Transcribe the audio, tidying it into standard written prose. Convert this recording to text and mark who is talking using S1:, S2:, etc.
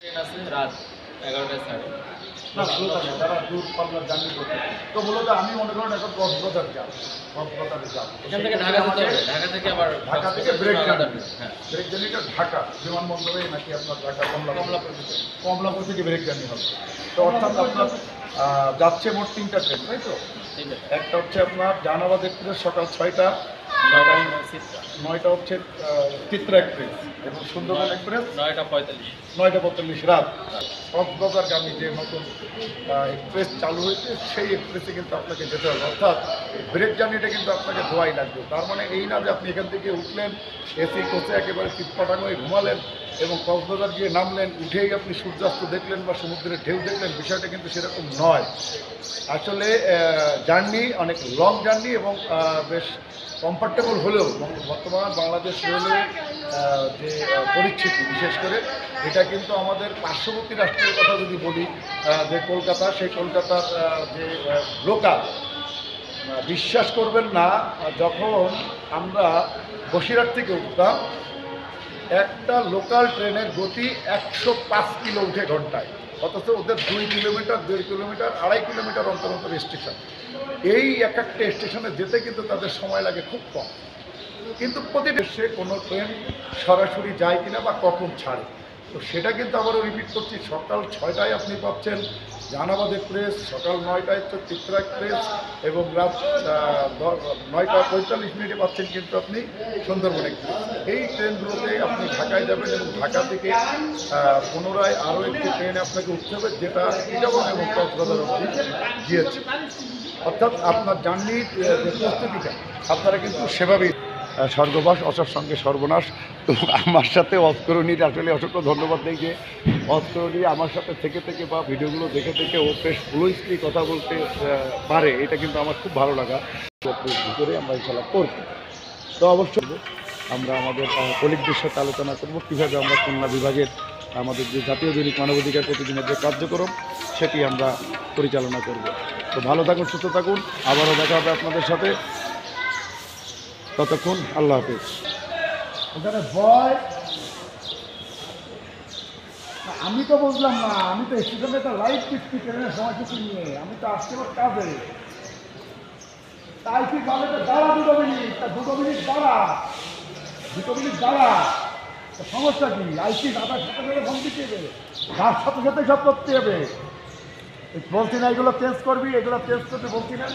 S1: Train আছে রাত 11টায় ছাড়ে।
S2: না ভালো থাকে যারা দূর পাল্লার জার্নি করতে। তো মূলত আমি মনে করেন এখন কক্সবাজার যাব, কক্সবাজারে যাব।
S1: এখান থেকে ঢাকা যেতে হবে, ঢাকা থেকে আবার
S2: ঢাকা থেকে ব্রেক জার্নি।
S1: হ্যাঁ,
S2: ব্রেক জার্নিটা ঢাকা বিমানবন্দরে নাকি আপনার ঢাকা
S1: কমলাপুর
S2: কমলাপুর থেকে ব্রেক জার্নি হবে। তো অর্থাৎ আপনার যাচ্ছে মোট 3টা ট্রেন, তাই তো?
S1: ঠিক আছে।
S2: একটা হচ্ছে আপনার জাহানাবাদ এক্সপ্রেস সকাল 6টা, 9টা হচ্ছে চিত্রা এক্সপ্রেস এবং সুন্দরবন এক্সপ্রেস 9টা 45 রাত। কক্সবাজারগামী যে নতুন এক্সপ্রেস চালু হয়েছে সেই এক্সপ্রেসে কিন্তু আপনাকে যেতে হবে। অর্থাৎ ব্রেক জার্নিটা কিন্তু আপনাকে ধোয়াই লাগবে। তার মানে এই না যে আপনি এখান থেকে উঠলেন এসি কোচে একেবারে চিৎপটাং হয়ে ঘুমালেন এবং কক্সবাজার গিয়ে নামলেন, উঠেই আপনি সূর্যাস্ত দেখলেন বা সমুদ্রের ঢেউ দেখলেন, বিষয়টা কিন্তু সেরকম নয়। আসলে জার্নি অনেক লং জার্নি এবং বেশ কমফর্টেবল হলেও বর্তমান বাংলাদেশ রেলের যে পরিস্থিতি, বিশেষ করে এটা কিন্তু আমাদের পার্শ্ববর্তী রাষ্ট্রের কথা যদি বলি, যে কলকাতা, সেই কলকাতার যে লোকাল, বিশ্বাস করবেন না, যখন আমরা বসিরহাট থেকে উঠতাম একটা লোকাল ট্রেনের গতি 105 কিলো উঠে ঘন্টায়, অথচ ওদের 2 কিলোমিটার 1.5 কিলোমিটার 2.5 কিলোমিটার অন্তর অন্তর স্টেশন। এই একটা স্টেশনে যেতে কিন্তু তাদের সময় লাগে খুব কম। কিন্তু প্রতিটা সে কোনো ট্রেন সরাসরি যায় কিনা বা কখন ছাড়ে, তো সেটা কিন্তু আবারও রিপিট করছি, সকাল 6টায় আপনি পাচ্ছেন জাহানাবাদ এক্সপ্রেস, সকাল 9টায় হচ্ছে চিত্রা এক্সপ্রেস এবং রাত 9টা 45 পাচ্ছেন কিন্তু আপনি সুন্দরবন এক্সপ্রেস। এই ট্রেনগুলোতে আপনি ঢাকায় যাবেন এবং ঢাকা থেকে পুনরায় আরও একটি ট্রেনে আপনাকে উঠতে হবে, যেটা চিটাগং এবং কক্সবাজার অবধি গিয়েছে। অর্থাৎ আপনার জার্নির যে প্রস্তুতিটা আপনারা কিন্তু সেভাবেই স্বর্গবাস অসার সঙ্গে সর্বনাশ। তো আমার সাথে অস্করণীর আসলে অসংখ্য ধন্যবাদ দেই যে অস্করণী আমার সাথে থেকে থেকে বা ভিডিওগুলো দেখে থেকে ও বেশ ফ্লুয়েন্টলি কথা বলতে পারে, এটা কিন্তু আমার খুব ভালো লাগা। ভিতরে আমরা ইনশাল্লাহ করব। তো অবশ্যই আমরা আমাদের কলিগদের সাথে আলোচনা করব কীভাবে আমরা খুলনা বিভাগের আমাদের যে জাতীয় দৈনিক মানবাধিকার প্রতিদিনের যে কার্যক্রম সেটি আমরা পরিচালনা করব। তো ভালো থাকুন, সুস্থ থাকুন, আবারও দেখা হবে আপনাদের সাথে। ততক্ষণ আল্লাহ হাফেজ। ওখানে ভয় আমি তো বুঝলাম না, আমি তো স্টেশনে একটা লাইভ দিচ্ছি ট্রেনের সময়সূচি নিয়ে, আমি তো আসতে পার কাজে, তাই কি বলে তো দাঁড়া 2 মিনিট, তা 2 মিনিট দাঁড়া, 2 মিনিট দাঁড়া, সমস্যা কি? আইসি দাদার সাথে সাথে ফোন দিতে হবে, তার সাথে সাথে সব করতে হবে। বলছি না এগুলো চেঞ্জ করবি, এগুলো চেঞ্জ করতে বলছি না।